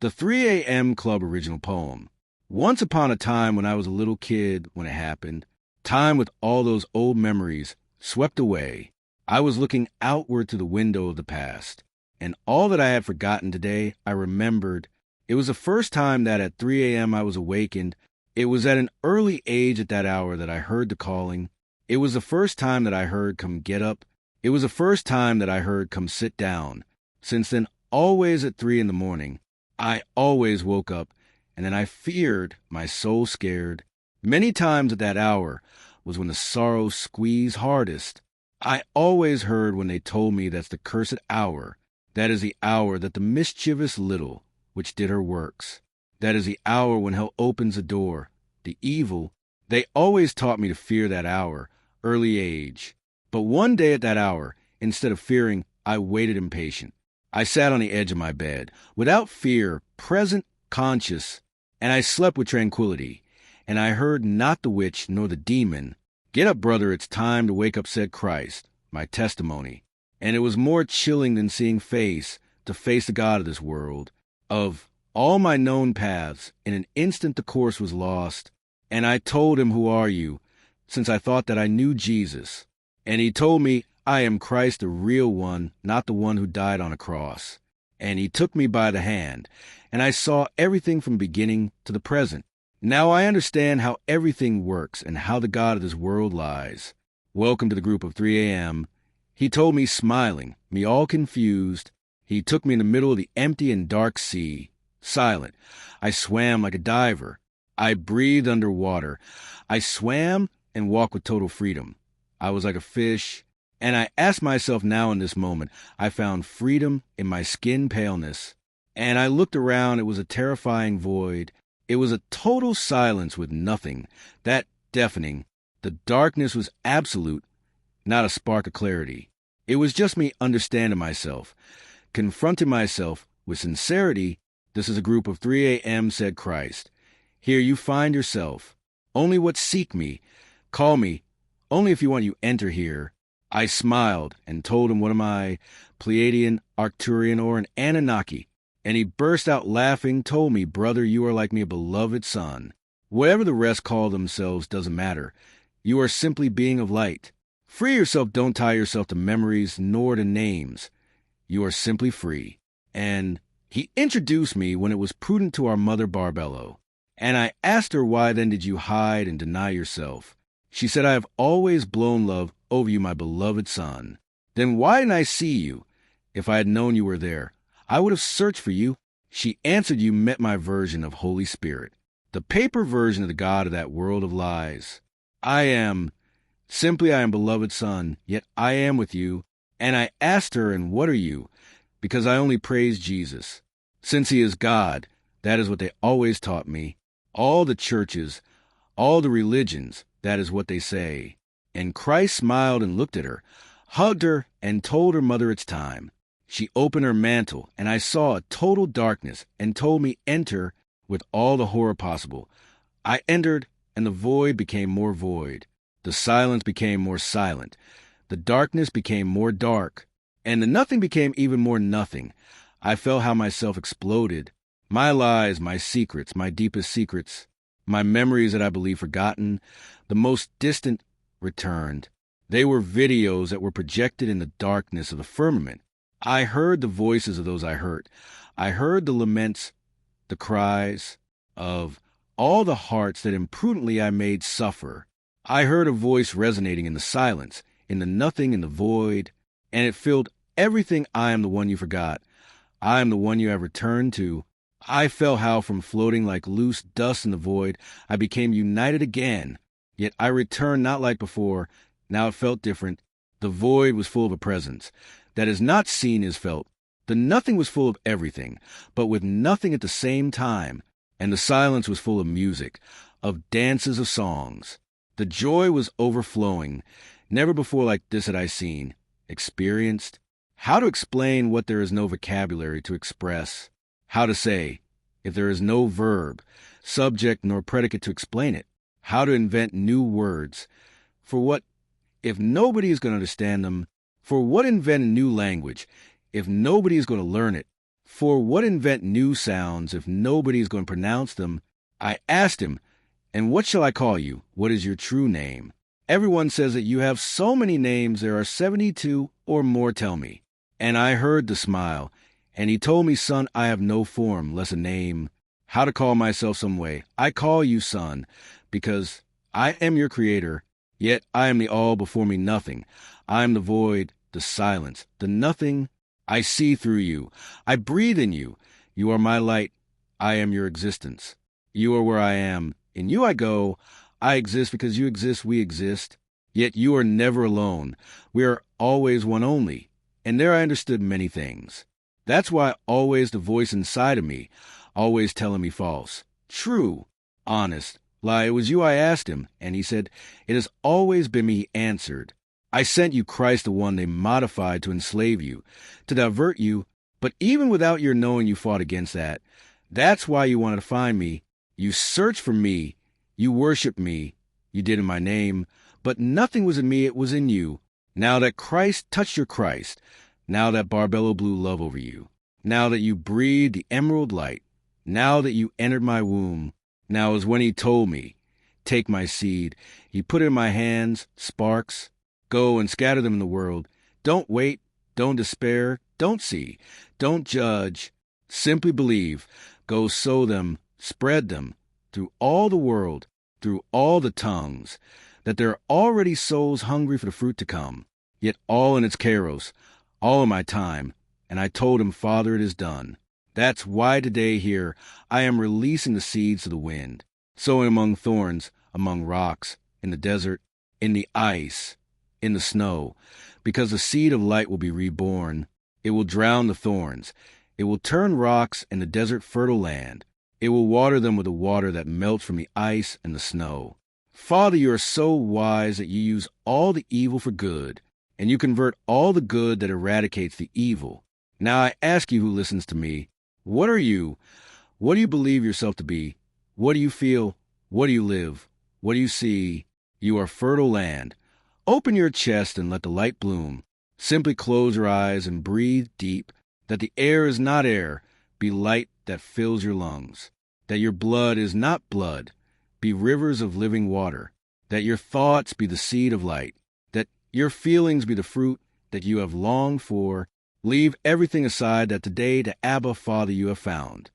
The 3 a.m. Club original poem. Once upon a time when I was a little kid when it happened, time with all those old memories swept away, I was looking outward to the window of the past, and all that I had forgotten today I remembered. It was the first time that at 3 a.m. I was awakened. It was at an early age at that hour that I heard the calling. It was the first time that I heard come get up. It was the first time that I heard come sit down. Since then, always at 3 in the morning, I always woke up, and then I feared, my soul scared. Many times at that hour was when the sorrow squeezed hardest. I always heard when they told me that's the cursed hour. That is the hour that the mischievous little, which did her works. That is the hour when hell opens a door. The evil, they always taught me to fear that hour, early age. But one day at that hour, instead of fearing, I waited impatient. I sat on the edge of my bed, without fear, present, conscious, and I slept with tranquility. And I heard not the witch nor the demon. Get up, brother, it's time to wake up, said Christ, my testimony. And it was more chilling than seeing to face the God of this world. Of all my known paths, in an instant the course was lost. And I told him, who are you? Since I thought that I knew Jesus. And he told me, I am Christ, the real one, not the one who died on a cross. And he took me by the hand, and I saw everything from beginning to the present. Now I understand how everything works and how the God of this world lies. Welcome to the group of 3 a.m. He told me, smiling, me all confused. He took me in the middle of the empty and dark sea. Silent, I swam like a diver. I breathed underwater. I swam and walked with total freedom. I was like a fish. And I ask myself now in this moment, I found freedom in my skin paleness. And I looked around, it was a terrifying void. It was a total silence with nothing, that deafening. The darkness was absolute, not a spark of clarity. It was just me understanding myself, confronting myself with sincerity. This is a group of 3 a.m., said Christ. Here you find yourself. Only what seek me, call me, only if you want you enter here. I smiled and told him, what am I, Pleiadian, Arcturian, or an Anunnaki? And he burst out laughing, told me, brother, you are like me, a beloved son. Whatever the rest call themselves doesn't matter. You are simply being of light. Free yourself, don't tie yourself to memories nor to names. You are simply free. And he introduced me when it was prudent to our mother Barbelo. And I asked her, why then did you hide and deny yourself? She said, I have always blown love over you, my beloved son. Then why didn't I see you? If I had known you were there, I would have searched for you. She answered, you met my version of Holy Spirit, the paper version of the God of that world of lies. I am beloved son, yet I am with you. And I asked her, and what are you? Because I only praise Jesus. Since he is God, that is what they always taught me. All the churches, all the religions, that is what they say. And Christ smiled and looked at her, hugged her, and told her mother it's time. She opened her mantle, and I saw a total darkness, and told me, enter with all the horror possible. I entered, and the void became more void. The silence became more silent. The darkness became more dark. And the nothing became even more nothing. I felt how myself exploded. My lies, my secrets, my deepest secrets, my memories that I believe forgotten, the most distant, returned. They were videos that were projected in the darkness of the firmament. I heard the voices of those I hurt. I heard the laments, the cries of all the hearts that imprudently I made suffer. I heard a voice resonating in the silence, in the nothing, in the void, and it filled everything. I am the one you forgot. I am the one you have returned to. I felt how from floating like loose dust in the void, I became united again. Yet I returned not like before. Now it felt different. The void was full of a presence that is not seen is felt. The nothing was full of everything, but with nothing at the same time. And the silence was full of music, of dances, of songs. The joy was overflowing. Never before like this had I seen, experienced. How to explain what there is no vocabulary to express? How to say, if there is no verb, subject, nor predicate to explain it? How to invent new words? For what, if nobody is going to understand them? For what invent a new language, if nobody is going to learn it? For what invent new sounds if nobody's going to pronounce them? I asked him, and what shall I call you? What is your true name? Everyone says that you have so many names, there are 72 or more, tell me. And I heard the smile, and he told me, son, I have no form, less a name, how to call myself some way. I call you son, because I am your creator, yet I am the all before me nothing. I am the void, the silence, the nothing. I see through you. I breathe in you. You are my light. I am your existence. You are where I am. In you I go. I exist because you exist, we exist. Yet you are never alone. We are always one only. And there I understood many things. That's why always the voice inside of me, always telling me false, true, honest, lie. It was you I asked him, and he said, it has always been me, he answered. I sent you Christ, the one they modified to enslave you, to divert you, but even without your knowing you fought against that. That's why you wanted to find me. You searched for me. You worshiped me. You did in my name. But nothing was in me, it was in you. Now that Christ touched your Christ, now that Barbelo blew love over you, now that you breathed the emerald light, now that you entered my womb, now is when he told me, take my seed. He put it in my hands, sparks. Go and scatter them in the world. Don't wait. Don't despair. Don't see. Don't judge. Simply believe. Go sow them. Spread them through all the world, through all the tongues, that there are already souls hungry for the fruit to come, yet all in its kairos, all in my time. And I told him, Father, it is done. That's why today here I am releasing the seeds to the wind, sowing among thorns, among rocks, in the desert, in the ice, in the snow, because the seed of light will be reborn. It will drown the thorns. It will turn rocks in the desert fertile land. It will water them with the water that melts from the ice and the snow. Father, you are so wise that you use all the evil for good, and you convert all the good that eradicates the evil. Now I ask you who listens to me, what are you? What do you believe yourself to be? What do you feel? What do you live? What do you see? You are fertile land. Open your chest and let the light bloom. Simply close your eyes and breathe deep, that the air is not air. Be light that fills your lungs. That your blood is not blood. Be rivers of living water. That your thoughts be the seed of light. That your feelings be the fruit that you have longed for. Leave everything aside that today to Abba, Father, you have found.